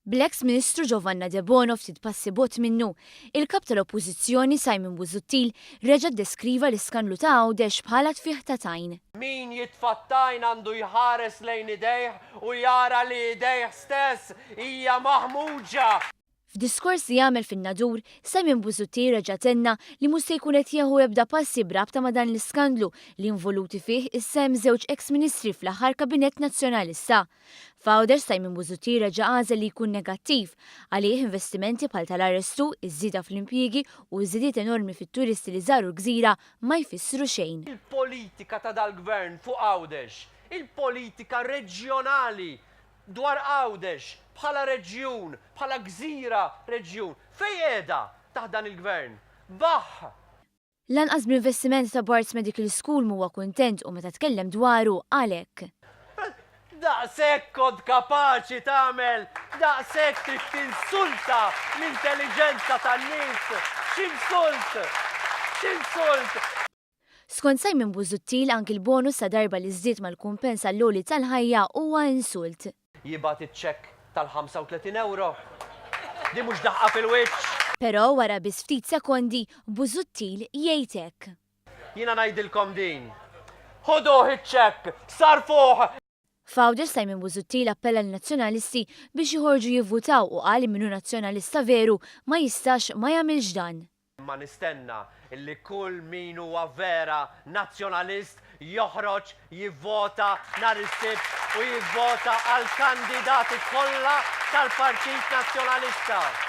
Bl-eks Ministru Giovanna Debono ftit passi bot minnu, il-Kap tal-Oppożizzjoni Simon Busuttil reġa' ddeskriva l-iskandlu ta' Għawdex bħala tfigħ ta' Tajn. Min jitfa' Tajn għandu jħares lejn idejh u jara li idejh stess hija maħmuġa. F'diskors li jagħmel fin-Nadur, Simon Busuttil reġa' tenna li mhux se jkun qed jieħu ebda passi b'rabta ma' dan l-iskandlu li involuti fih issemm żewġ eks-ministri fl-aħħar kabinett Nazzjonalista. F'Għawdex Simon Busuttil reġa' għażel li jkun negattiv għalih investimenti bħal tal-arrestu, iż-żieda fl-impjiegi u żidiet enormi fit-turisti li żaru l-gżira ma jfissru xejn. Il-politika ta' dal-gvern fuq Għawdex, il-politika reġjonali dwar Għawdex bħala reġjun, bħala gżira reġjun. Fejn qiegħda taħt dan il-gvern? Baħ! Lanqas bl-investiment ta' Barts Medical School huwa kuntent u meta tkellem dwaru għalhekk. Daqshekk kont kapaċi tagħmel, daqshekk trid tinsulta l-intelligenza tan-nies. X'insult! X'insult! Skont Simon Busuttil anki l-bonus ta' darba li żdied mal-kumpens għall-għoli tal-ħajja huwa insult. Jibgħat iċ-ċekk tal-35 euro. Di mhux daħqa fil-wiċċ. Però wara biss ftit sekondi Busuttil jgħid hekk. Jiena ngħidilkom din. Ħuduh iċ-ċekk, sarfuh! F'Għawdex Simon Busuttil appella l-Nazzjonalisti biex joħorġu jivvutaw u qal minnu Nazzjonalista veru ma jistax ma jagħmilx dan. Ma nistenna illi kull min huwa vera nazzjonalist joħroġ jivvota nhar is-sibt u jivvota għal kandidati kollha tal-Partit Nazzjonalista.